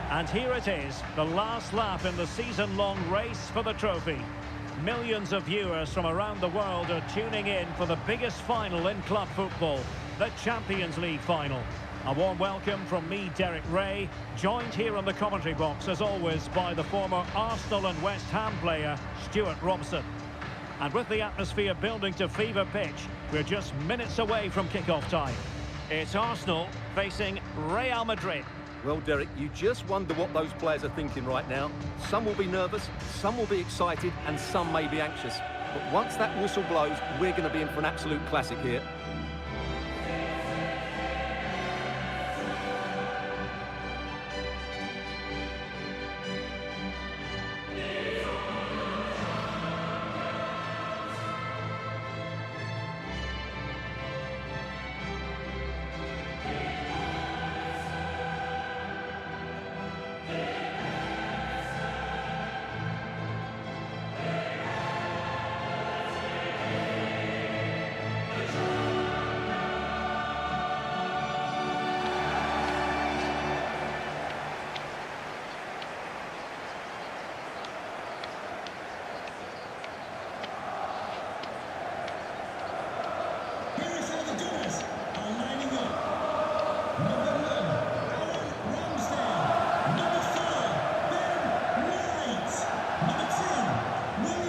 And here it is, the last lap in the season-long race for the trophy. Millions of viewers from around the world are tuning in for the biggest final in club football, the Champions League final. A warm welcome from me, Derek Ray, joined here on the commentary box, as always, by the former Arsenal and West Ham player, Stuart Robson. And with the atmosphere building to fever pitch, we're just minutes away from kick-off time. It's Arsenal facing Real Madrid. Well, Derek, you just wonder what those players are thinking right now. Some will be nervous, some will be excited, and some may be anxious. But once that whistle blows, we're going to be in for an absolute classic here.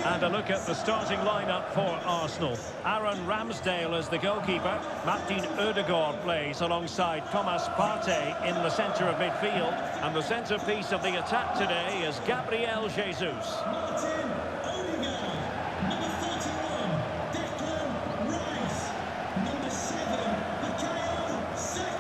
And a look at the starting lineup for Arsenal. Aaron Ramsdale is the goalkeeper. Martin Ødegaard plays alongside Thomas Partey in the centre of midfield. And the centrepiece of the attack today is Gabriel Jesus.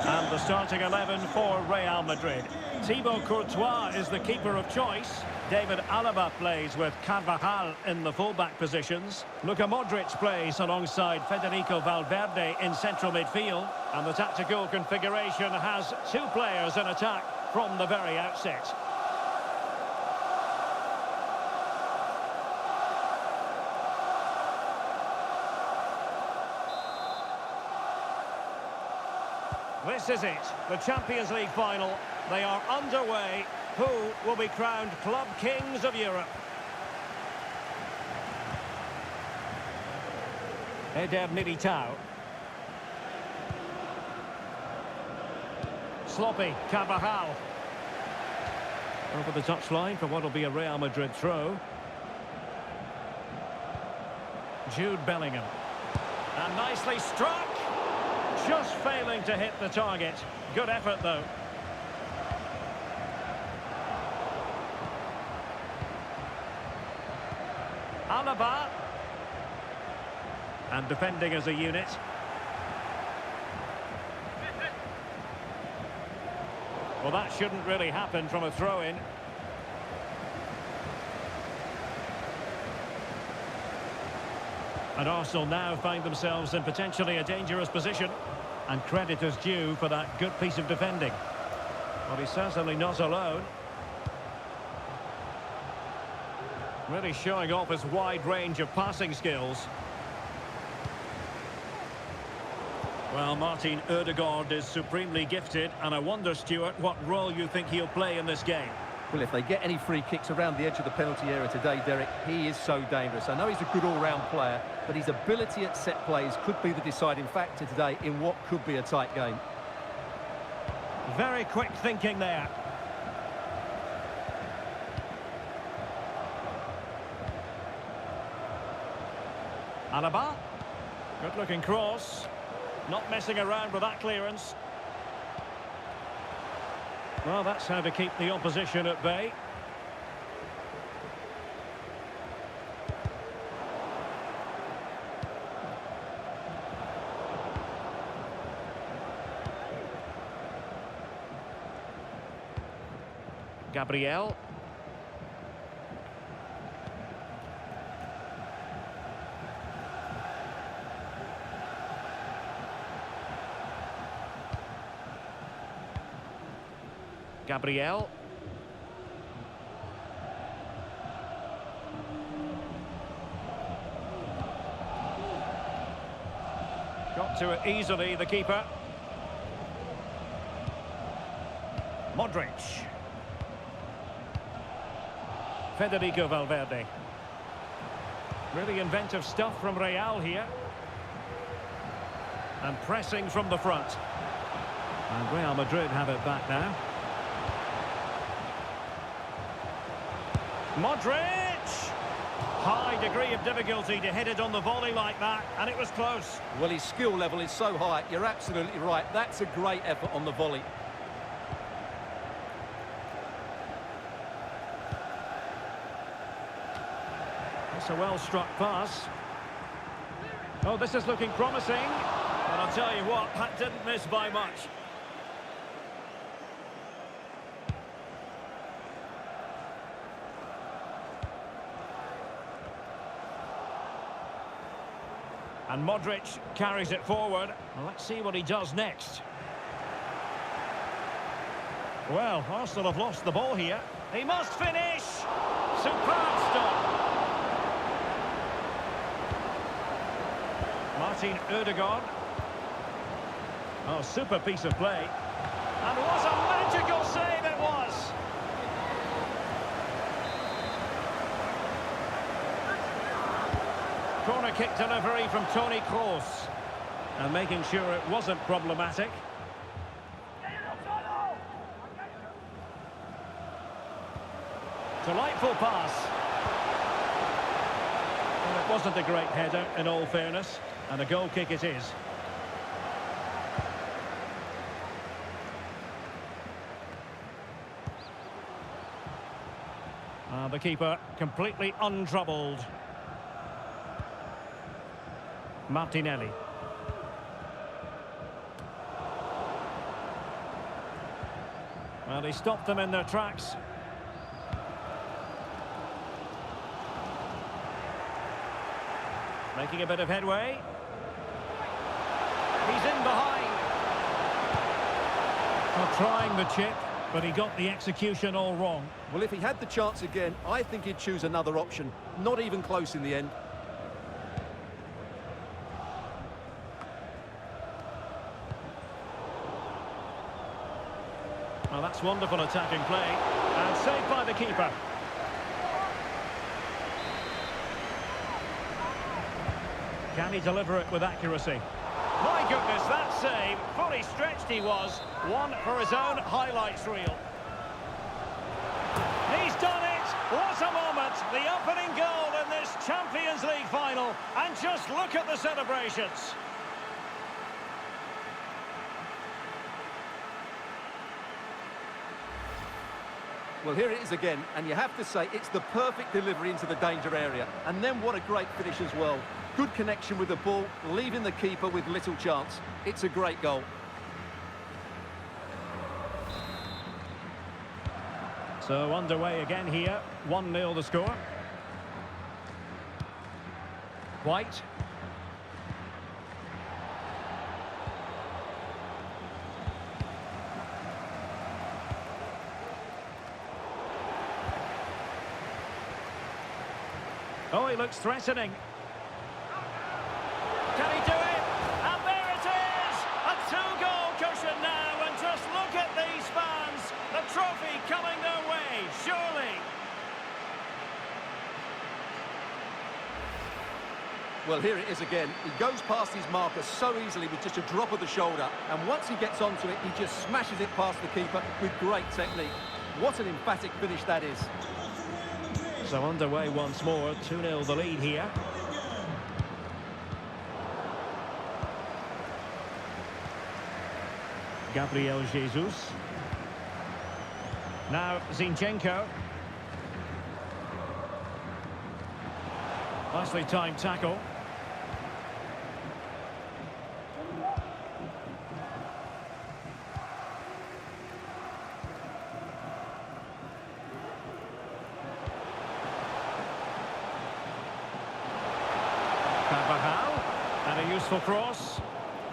And the starting 11 for Real Madrid. Thibaut Courtois is the keeper of choice. David Alaba plays with Carvajal in the full-back positions. Luka Modric plays alongside Federico Valverde in central midfield. And the tactical configuration has two players in attack from the very outset. This is it, the Champions League final. They are underway. Who will be crowned Club Kings of Europe? Eder Militao. Sloppy, Carvajal. Over the touchline for what will be a Real Madrid throw. Jude Bellingham. And nicely struck. Just failing to hit the target. Good effort, though. Alaba. And defending as a unit. Well, that shouldn't really happen from a throw-in. And Arsenal now find themselves in potentially a dangerous position. And credit is due for that good piece of defending. Well, he's certainly not alone. Really showing off his wide range of passing skills. Well, Martin Ødegaard is supremely gifted, and I wonder, Stuart, what role you think he'll play in this game. Well, if they get any free kicks around the edge of the penalty area today, Derek, he is so dangerous. I know he's a good all-round player, but his ability at set plays could be the deciding factor today in what could be a tight game. Very quick thinking there. Alaba. Good-looking cross. Not messing around with that clearance. Well, that's how to keep the opposition at bay. Gabriel. Gabriel. Got to it easily, the keeper. Modric. Federico Valverde. Really inventive stuff from Real here. And pressing from the front. And Real Madrid have it back now. Modric! High degree of difficulty to hit it on the volley like that, and it was close. Well, his skill level is so high, you're absolutely right. That's a great effort on the volley. It's a well-struck pass. Oh, this is looking promising. And I'll tell you what, that didn't miss by much. And Modric carries it forward. Well, let's see what he does next. Well, Arsenal have lost the ball here. He must finish! Superb stop! Martin Ødegaard. Oh, super piece of play. And what a magical save it was! Corner kick delivery from Toni Kroos. And making sure it wasn't problematic. Delightful pass. Well, it wasn't a great header, in all fairness. And a goal kick it is. The keeper completely untroubled. Martinelli. Well, he stopped them in their tracks. Making a bit of headway. He's in behind. Well, trying the chip, but he got the execution all wrong. Well, if he had the chance again, I think he'd choose another option. Not even close in the end. Well, that's wonderful attacking play. And saved by the keeper. Can he deliver it with accuracy? My goodness, that save. Fully stretched he was. One for his own highlights reel. He's done it! What a moment! The opening goal in this Champions League final. And just look at the celebrations. Well, here it is again, and you have to say it's the perfect delivery into the danger area. And then what a great finish as well. Good connection with the ball, leaving the keeper with little chance. It's a great goal. So underway again here. 1-0 the score. White. Oh, he looks threatening. Can he do it? And there it is! A two-goal cushion now, and just look at these fans. The trophy coming their way, surely. Well, here it is again. He goes past his marker so easily with just a drop of the shoulder. And once he gets onto it, he just smashes it past the keeper with great technique. What an emphatic finish that is. So underway once more, 2-0 the lead here. Gabriel Jesus. Now Zinchenko. Nicely timed tackle. And a useful cross.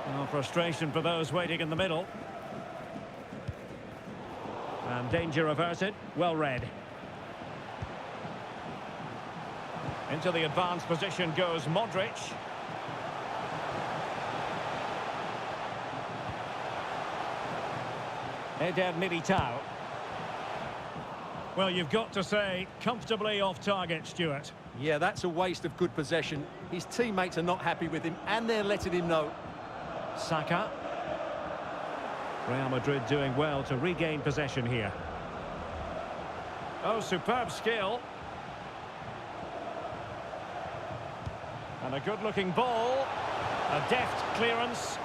Oh, frustration for those waiting in the middle. And danger averted. Well read. Into the advanced position goes Modric. Eder Militao. Well, you've got to say, comfortably off target, Stuart. Yeah, that's a waste of good possession. His teammates are not happy with him, and they're letting him know. Saka. Real Madrid doing well to regain possession here. Oh, superb skill. And a good-looking ball. A deft clearance.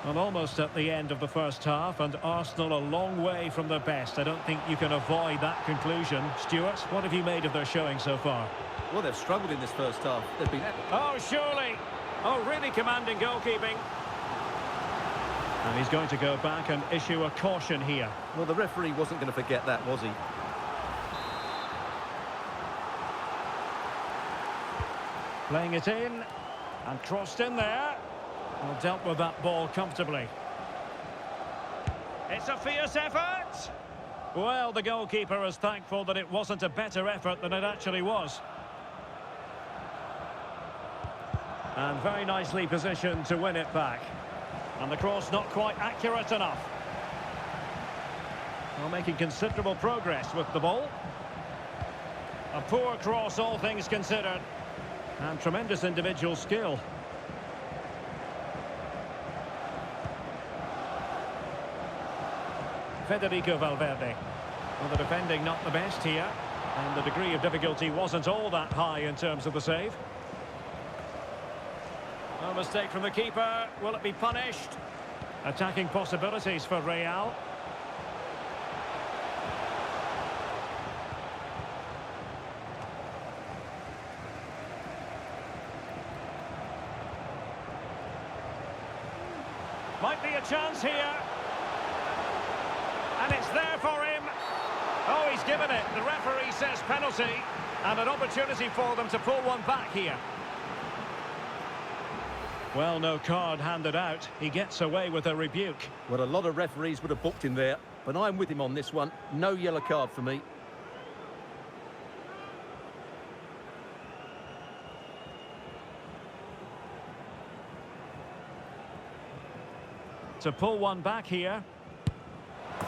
And almost at the end of the first half, and Arsenal a long way from their best. I don't think you can avoid that conclusion. Stuart, what have you made of their showing so far? Well, they've struggled in this first half. They've been... Oh, surely. Oh, really commanding goalkeeping. And he's going to go back and issue a caution here. Well, the referee wasn't going to forget that, was he? Playing it in. And crossed in there. Well, dealt with that ball comfortably. It's a fierce effort. Well, the goalkeeper is thankful that it wasn't a better effort than it actually was. And very nicely positioned to win it back. And the cross not quite accurate enough. Well, making considerable progress with the ball. A poor cross, all things considered. And tremendous individual skill. Federico Valverde. Well, the defending not the best here. And the degree of difficulty wasn't all that high in terms of the save. No mistake from the keeper. Will it be punished? Attacking possibilities for Real. Might be a chance here. And it's there for him. Oh, he's given it. The referee says penalty. And an opportunity for them to pull one back here. Well, no card handed out. He gets away with a rebuke. Well, a lot of referees would have booked him there, but I'm with him on this one. No yellow card for me. To pull one back here.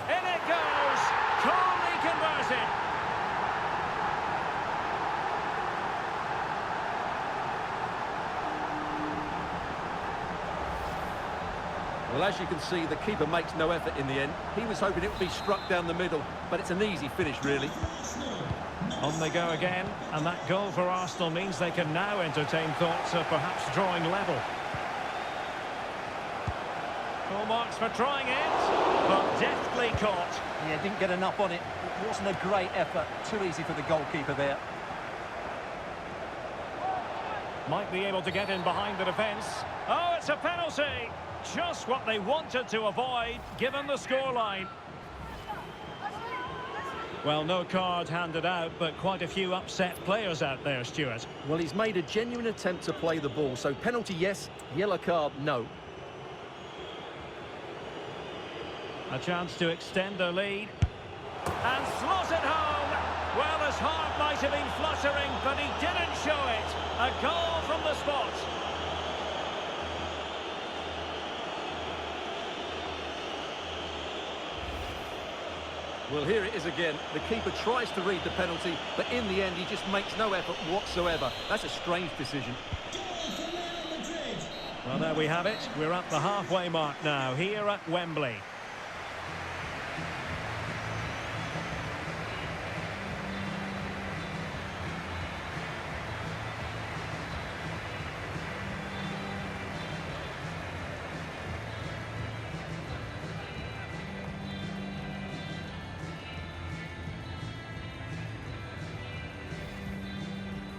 In it goes! Calmly converted. Well, as you can see, the keeper makes no effort in the end. He was hoping it would be struck down the middle, but it's an easy finish, really. On they go again, and that goal for Arsenal means they can now entertain thoughts of perhaps drawing level. Full marks for trying it, but deftly caught. Yeah, didn't get enough on it. It wasn't a great effort. Too easy for the goalkeeper there. Might be able to get in behind the defence. Oh, it's a penalty! Just what they wanted to avoid, given the scoreline. Well, no card handed out, but quite a few upset players out there, Stuart. Well, he's made a genuine attempt to play the ball, so penalty, yes. Yellow card, no. A chance to extend their lead. And slotted home! Well, his heart might have been fluttering, but he didn't show it. A goal from the spot. Well, here it is again. The keeper tries to read the penalty, but in the end, he just makes no effort whatsoever. That's a strange decision. Well, there we have it. We're at the halfway mark now, here at Wembley.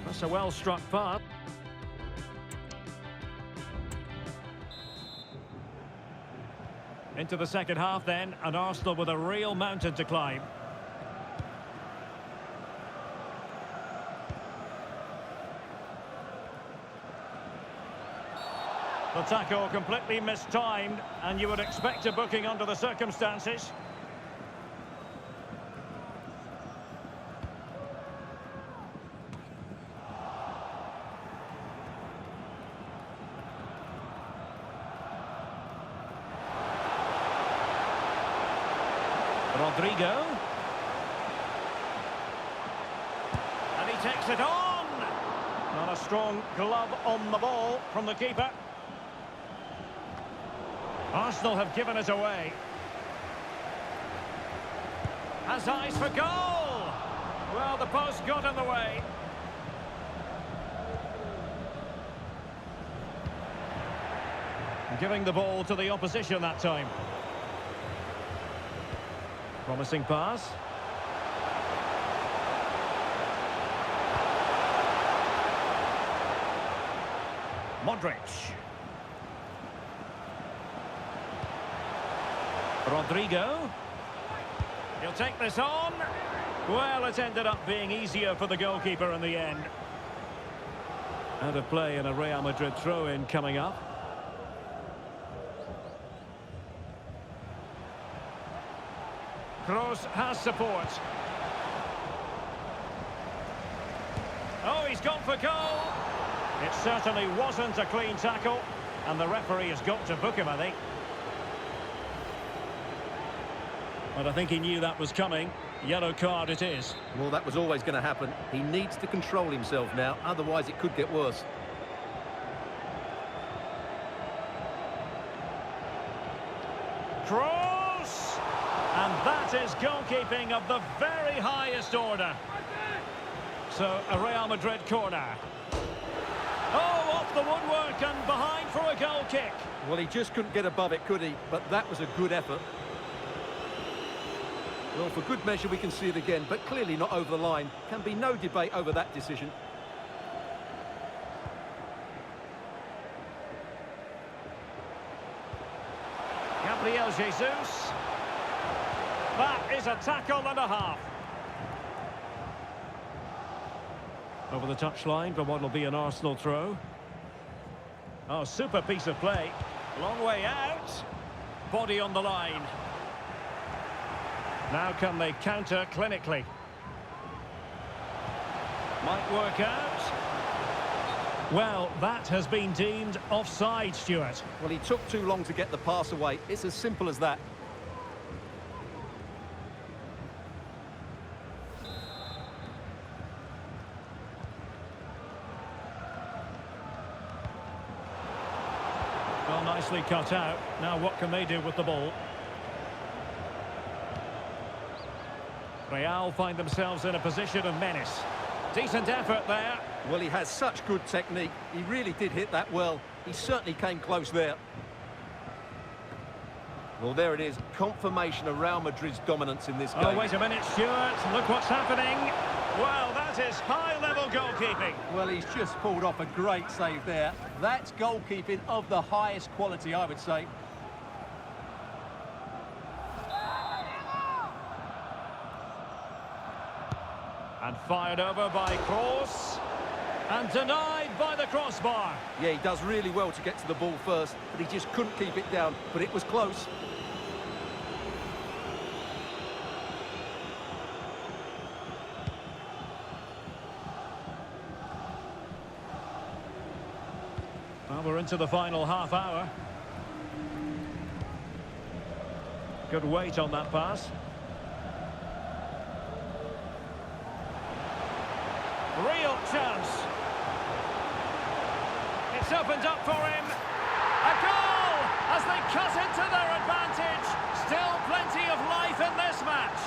That's a well-struck pass. Into the second half then, and Arsenal with a real mountain to climb. The tackle completely mistimed, and you would expect a booking under the circumstances. Rodrigo. takes it on. Not a strong glove on the ball from the keeper. Arsenal have given it away. Has eyes for goal. Well, the post got in the way. Giving the ball to the opposition that time. Promising pass. Modric. Rodrigo. He'll take this on. Well, it ended up being easier for the goalkeeper in the end. Out of play and a Real Madrid throw-in coming up. Kroos has support. Oh, he's gone for goal. It certainly wasn't a clean tackle, and the referee has got to book him, I think. But I think he knew that was coming. Yellow card it is. Well, that was always going to happen. He needs to control himself now, otherwise it could get worse. Kroos! And that is goalkeeping of the very highest order. So, a Real Madrid corner. Oh, off the woodwork and behind for a goal kick. Well, he just couldn't get above it, could he? But that was a good effort. Well, for good measure, we can see it again, but clearly not over the line. Can be no debate over that decision. Gabriel Jesus. That is a tackle and a half. Over the touchline for what will be an Arsenal throw. Oh, super piece of play. Long way out. Body on the line. Now can they counter clinically? Might work out. Well, that has been deemed offside, Stuart. Well, he took too long to get the pass away. It's as simple as that. Well, nicely cut out. Now what can they do with the ball? Real find themselves in a position of menace. Decent effort there. Well, he has such good technique. He really did hit that well. He certainly came close there. Well, there it is. Confirmation of Real Madrid's dominance in this game. Oh, wait a minute, Stuart. Look what's happening. Well, that is high-level goalkeeping. Well, he's just pulled off a great save there. That's goalkeeping of the highest quality, I would say. And fired over by Kroos. And denied by the crossbar. Yeah, he does really well to get to the ball first, but he just couldn't keep it down. But it was close. Well, we're into the final half hour. Good weight on that pass. Real chance. It's opened up for him. A goal as they cut into their advantage. Still plenty of life in this match.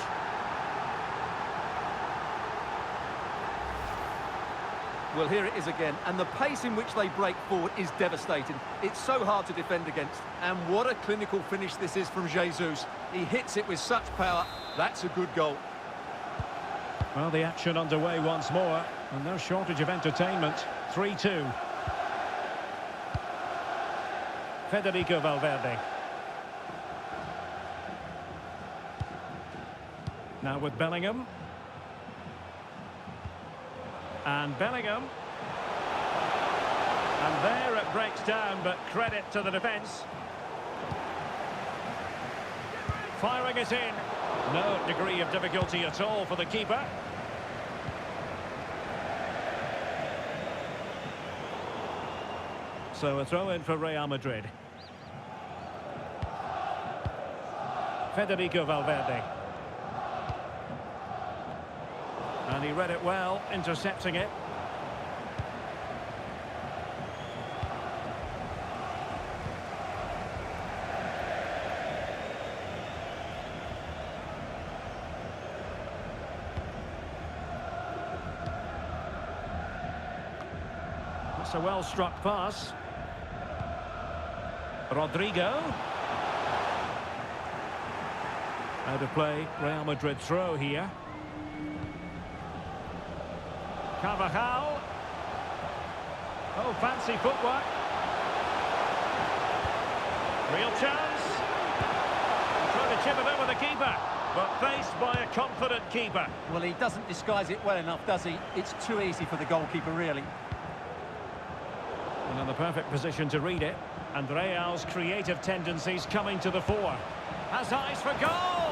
Well, here it is again, and the pace in which they break forward is devastating. It's so hard to defend against. And what a clinical finish this is from Jesus. He hits it with such power. That's a good goal. Well, the action underway once more, and no shortage of entertainment. 3-2. Federico Valverde. Now with Bellingham. And Bellingham. And there it breaks down, but credit to the defence. Firing it in. No degree of difficulty at all for the keeper. So a throw in for Real Madrid. Federico Valverde. And he read it well, intercepting it. That's a well-struck pass. Rodrigo. Out of play, Real Madrid throw here. Carvajal. Oh, fancy footwork. Real chance. Trying to chip it over the keeper, but faced by a confident keeper. Well, he doesn't disguise it well enough, does he? It's too easy for the goalkeeper, really. And in the perfect position to read it. And Real's creative tendencies coming to the fore. Has eyes for goal!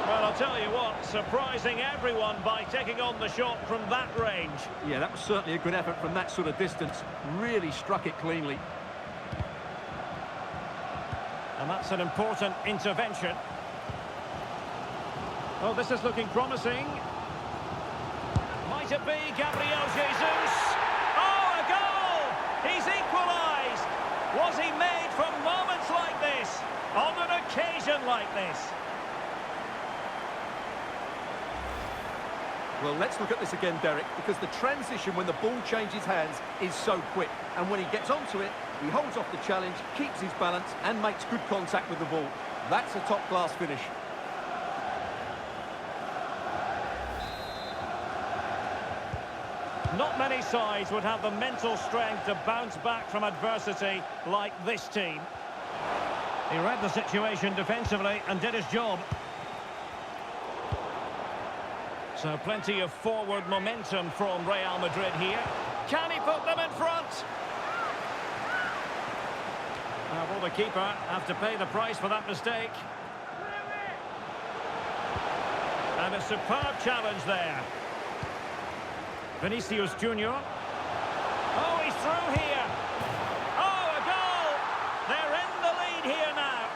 Well, I'll tell you what, surprising everyone by taking on the shot from that range. Yeah, that was certainly a good effort from that sort of distance. Really struck it cleanly. And that's an important intervention. Oh, this is looking promising. Might it be Gabriel Jesus? Oh, a goal! He's equalised! Was he made for moments like this? On an occasion like this? Well, let's look at this again, Derek, because the transition when the ball changes hands is so quick. And when he gets onto it, he holds off the challenge, keeps his balance, and makes good contact with the ball. That's a top-class finish. Not many sides would have the mental strength to bounce back from adversity like this team. He read the situation defensively and did his job. So plenty of forward momentum from Real Madrid here. Can he put them in front? Will the keeper have to pay the price for that mistake? And a superb challenge there. Vinicius Junior. Oh, he's through here. Oh, a goal! They're in the lead here now.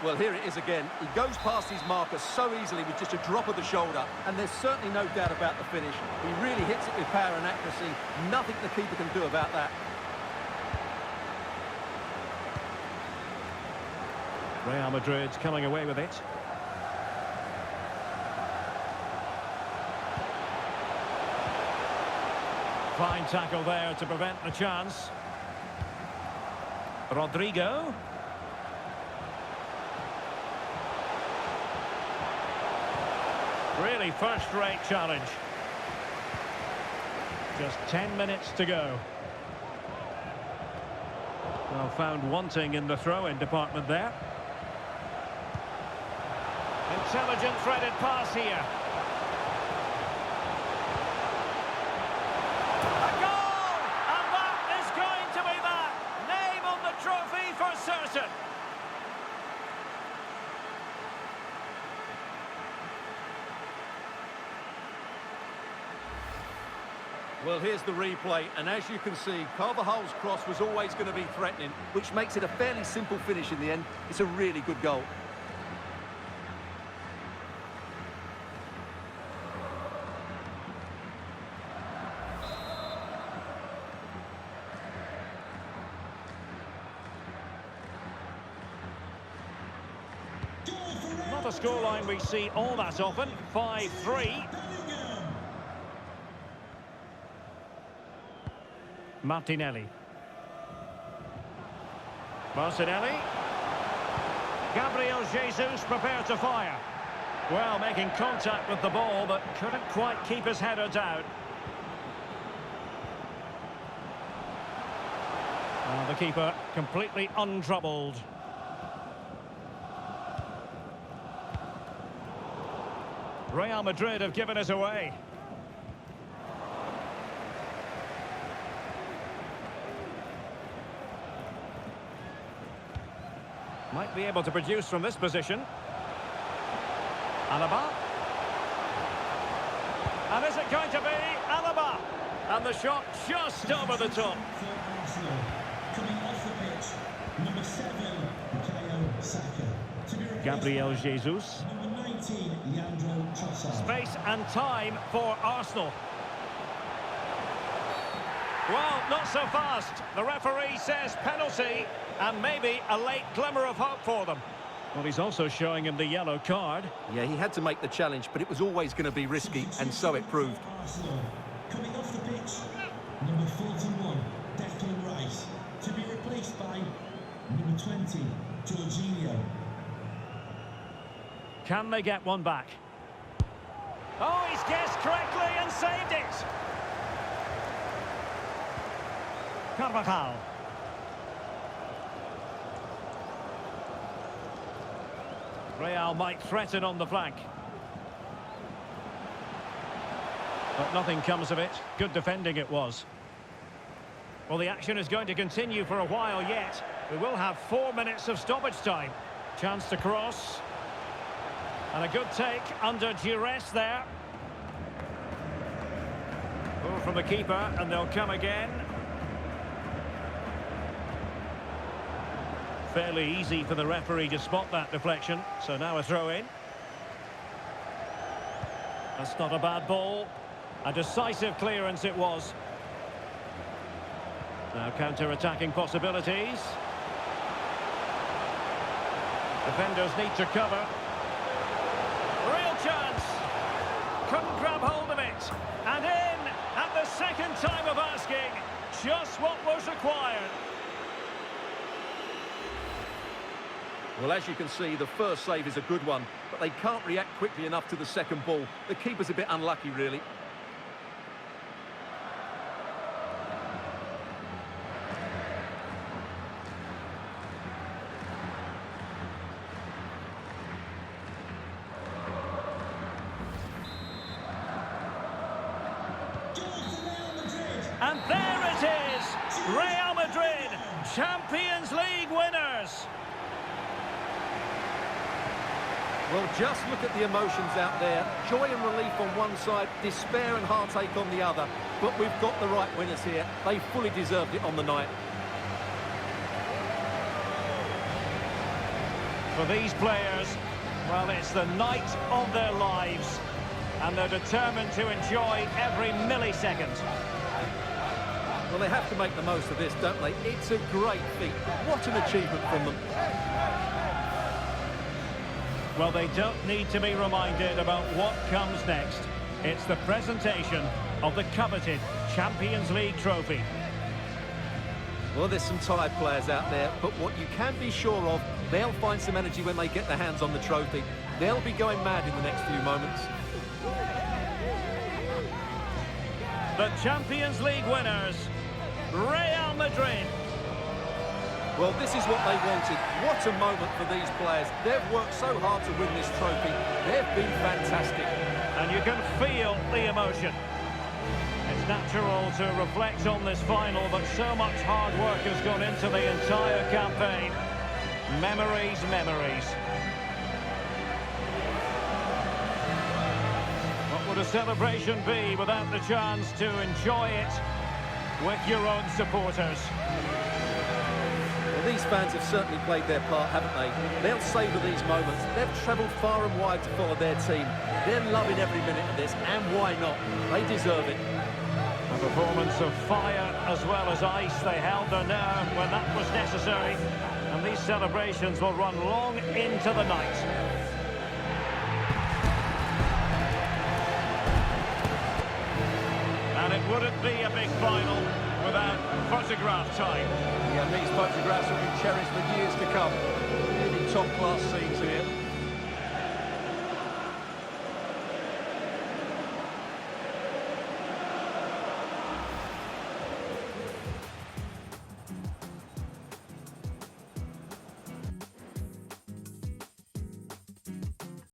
Well, here it is again. He goes past his marker so easily with just a drop of the shoulder, and there's certainly no doubt about the finish. He really hits it with power and accuracy. Nothing the keeper can do about that. Real Madrid coming away with it. Fine tackle there to prevent the chance. Rodrigo. Really first-rate challenge. Just 10 minutes to go. Well, found wanting in the throw-in department there. Intelligent threaded pass here. A goal! And that is going to be that. Name on the trophy for certain. Well, here's the replay, and as you can see, Carvajal's cross was always going to be threatening, which makes it a fairly simple finish in the end. It's a really good goal. Not a scoreline we see all that often. 5-3. Martinelli. Martinelli. Gabriel Jesus prepared to fire. Well, making contact with the ball, but couldn't quite keep his header down. The keeper completely untroubled. Real Madrid have given it away. Might be able to produce from this position. Alaba. And is it going to be Alaba? And the shot just over the top. Coming off the pitch, number 7, Bukayo Saka. To be replaced Gabriel by Jesus. number 19, Leandro Trossard. Space and time for Arsenal. Well, not so fast. The referee says penalty, and maybe a late glimmer of hope for them. Well, he's also showing him the yellow card. Yeah, he had to make the challenge, but it was always going to be risky, and so it proved. Arsenal. Coming off the pitch, number 41, Declan Rice. To be replaced by number 20, Jorginho. Can they get one back? Oh, he's guessed correctly and saved it. Carvajal. Real might threaten on the flank. But nothing comes of it. Good defending it was. Well, the action is going to continue for a while yet. We will have 4 minutes of stoppage time. Chance to cross. And a good take under duress there. Ball from the keeper, and they'll come again. Fairly easy for the referee to spot that deflection. So now a throw in. That's not a bad ball. A decisive clearance it was. Now counter-attacking possibilities. Defenders need to cover. Real chance. Couldn't grab hold of it. And in at the second time of asking. Just what was required. Well, as you can see, the first save is a good one, but they can't react quickly enough to the second ball. The keeper's a bit unlucky, really. And there it is! Real Madrid, Champions League winners! Well, just look at the emotions out there. Joy and relief on one side, despair and heartache on the other. But we've got the right winners here. They fully deserved it on the night. For these players, well, it's the night of their lives. And they're determined to enjoy every millisecond. Well, they have to make the most of this, don't they? It's a great feat. What an achievement from them. Well, they don't need to be reminded about what comes next. It's the presentation of the coveted Champions League trophy. Well, there's some tired players out there, but what you can be sure of, they'll find some energy when they get their hands on the trophy. They'll be going mad in the next few moments. The Champions League winners, Real Madrid. Well, this is what they wanted. What a moment for these players. They've worked so hard to win this trophy. They've been fantastic. And you can feel the emotion. It's natural to reflect on this final, but so much hard work has gone into the entire campaign. Memories, memories. What would a celebration be without the chance to enjoy it with your own supporters? Well, these fans have certainly played their part, haven't they? They'll savour these moments. They've travelled far and wide to follow their team. They're loving every minute of this, and why not? They deserve it. A performance of fire as well as ice. They held their nerve when that was necessary. And these celebrations will run long into the night. And it wouldn't be a big final without photograph time. Yeah, these photographs will be cherished for years to come. Really top-class scenes here.